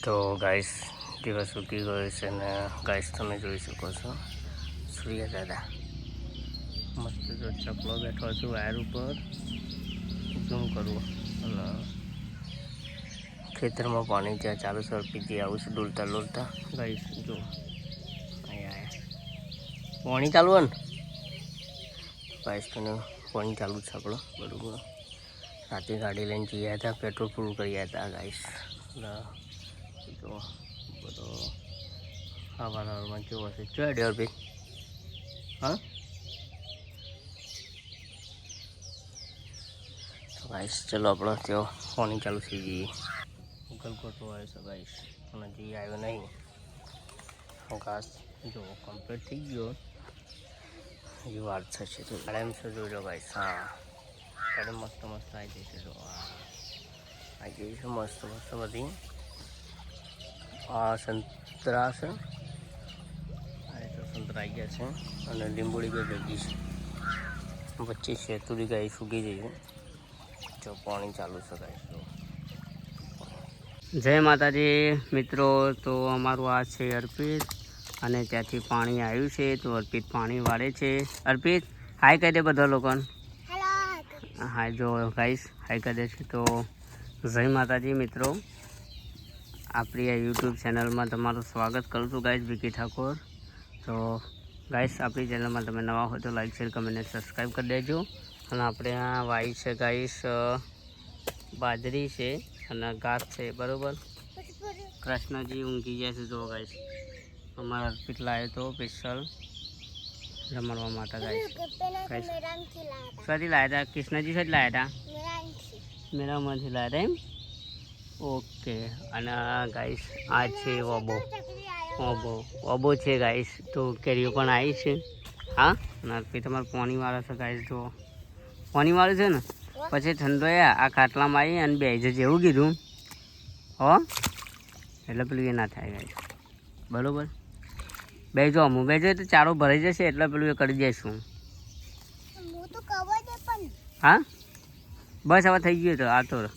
તો ગાઈસ દિવસ ઉગી ગયો છે ને ગાઈસ તમે જોઈ શકો છો સૂર્ય દાદા મસ્ત જો ચકલો બેઠો છે વાયર ઉપર ઝૂમ કરવું અને ખેતરમાં પાણી ત્યાં ચાલુ છે અર્પિતજી આવું છે ડોલતા ડોલતા ગાઈસ જો અહીંયા પાણી ચાલુ હોય ને ગાઈસ તને પાણી ચાલુ છે આપણો બરાબર રાતે ગાડી લઈને જયા હતા પેટ્રોલ પૂરું કર્યા હતા ગાઈસ તો બધો હવારમાં કેવો હશે ચોડ્યો અર્પિત હા તો ગાઈસ ચલો આપણે ત્યાં પાણી ચાલુ થઈ જઈએ ગલગોટો આવ્યો છે ગાઈસ અને હજી આવ્યો નહીં ઘાસ જો કમ્પ્લીટ થઈ ગયો હજી વાર થશે તો ગાડીમાં છે જોઈ ગાઈસ હા ગાડી મસ્ત મસ્ત આવી જશે જો આવી ગઈ છે મસ્ત મસ્ત બધી આ સંતરા છે આ તો સંતરા આવી ગયા છે અને લીંબોડી બે ભેગી છે વચ્ચે શેતુરી ગાય સૂકી જઈ છે જો પાણી ચાલુ છે ગાય તો જય માતાજી મિત્રો તો અમારું આ છે અર્પિત અને ત્યાંથી પાણી આવ્યું છે તો અર્પિત પાણી વાળે છે અર્પિત હાય કહી દે બધા લોકોને હાય જો ગાઈસ હાય કહી દે છે તો જય માતાજી મિત્રો આપણી આ યુટ્યુબ ચેનલમાં તમારું સ્વાગત કરું છું ગાઈસ વિકી ઠાકોર તો ગાઈસ આપણી ચેનલમાં તમે નવા હોય તો લાઈક શેર કમેન્ટ અને સબસ્ક્રાઈબ કરી દેજો અને આપણે આ વાઈ છે ગાઈસ બાજરી છે અને ઘાસ છે બરાબર કૃષ્ણજી ઊંઘી ગયા છે જો ગાઈસ અમારા અર્પિત લાવ્યો તો સ્પેશિયલ રમવા માટે ગાઈસ સાથી લાવ્યા હતા કૃષ્ણજી સાથી લાવ્યા હતા મેરામાંથી લાવ્યા હતા એમ ઓકે અને ગાઈસ આ છે ઓબો છે ગાઈસ તો કેરીઓ પણ આવી છે હા અને અર્પિત તમારે પાણીવાળા છે ગાઈસ જો પાણીવાળું છે ને પછી ઠંડો આ ખાટલામાં આવી અને બેસી જશે એવું કીધું હો એટલે પેલું એ ના થાય ગાઈસ બરાબર બેજો હું બેજો તો ચારો ભરાઈ જશે એટલે પેલું એ કરી દઈશું હા બસ હવે થઈ ગયું તો આ તો